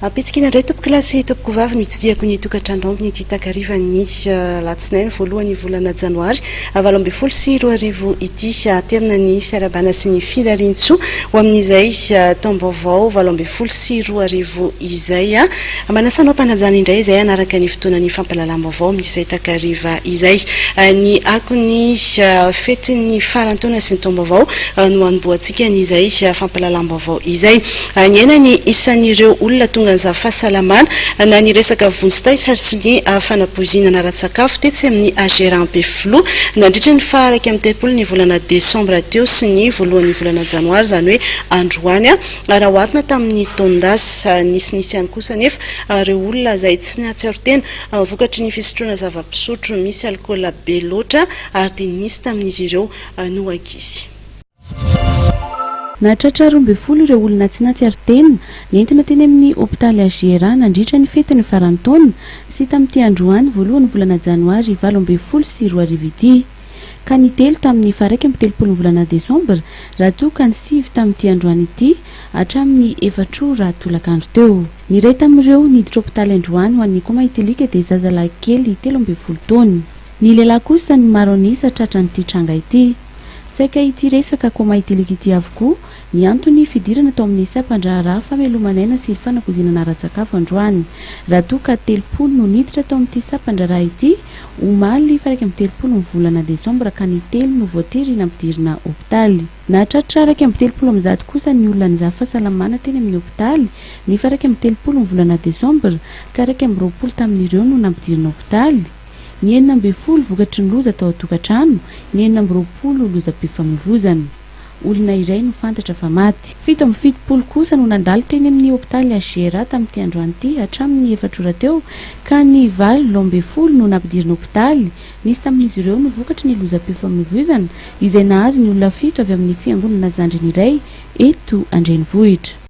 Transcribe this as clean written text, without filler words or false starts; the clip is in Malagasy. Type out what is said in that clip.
Apitsikina indray tompoko lasy tompoko vavy mitsidiako ny tokantrano ambony ity takarivan'ny latsinainy voalohan'ny volana janoary 2024 ity aterina ny fiarabana sy ny firarian-tsoa ho amin'izay taom-baovao 2024 izay manasanao mpanajana indray izay anaraka ny fotoanan'ny fampalalam-baovao amin'izay takariva izay ny akony fetin'ny farantaona sy ny taom-baovao no anomboantsika n'izay fampalalam-baovao izay ny aina ny isan'ireo olona tonga za fahasalamana na ny resaka vonjitaitra sy ny fanapoizinana ara-tsakafo tetsy amin'ny agérampe flo nandritra ny faharaiky amin'ny telopolo ny volana desambra teo sy ny voalohan'ny volana janoary zany hoe androany raha oharina tamin'ny tondas nisy ihany kosa nefa ireo olona izay tsy nahatsiaro tena vokatry ny fisotroana zava-pisotro misy alkôla be loatra ary dia nisy tamin'izy ireo no ankizy. Nahatratra 12 ireo olona tsy nahatsiaro tena nentina teny amin'ny hôpitaly Agéra nandritra ny fetin'ny farantaona sy tamin'ity androany voalohan'ny volana janoary 2024 ity ka ny telo tamin'ny faharaiky amin'ny telopolo volana desambra raha toa ka ny sivy tamin'ity androany ity hatramin'ny efatra raha tolakandro teo. Ny iray tamin'ireo niditra hôpitaly androany ho an'ny koma itilika dia zazalahy kely 13 taona. Ny lehilahy kosa ny maro anisa tratran'ity tranga ity. Saika ity resaka koma itilika ity avokoa ny antony fidirana tao amin'ny sapan-draharaha famelomanaina sy fanapoizinana ara-tsakafo androany raha toa ka 30 no niditra tao amin'ity sapan-draharaha ity omaly faraiky amin'ny 30 ny volana desambra ka ny telo no voatery nampidirina hôpitaly. Nahatratra raiky amin'ny 30 amin'ny zato kosa ny olona nizaha fahasalamana teny amin'ny hôpitaly ny faraiky amin'ny 30 ny volana desambra ka raiky amin'ny 20 tamin'ireo no nampidirina hôpitaly. Ny 40 vokatry ny loza tao an-tokantrano, ny 40 lozam-pifamoivoizana. Olona iray no fantatra fa maty. 7 kosa no nandalo teny amin'ny hôpitaly Agéra tamin'ity androany ity hatramin'ny 4 ora teo ka ny 20 no nampidirina hôpitaly. Nisy tamin'izy ireo no vokatry ny lozam-pifamoivoizana izay nahazo ny olona 7 avy amin'ny fiangonana Zandriny iray eto Andrenivohitra.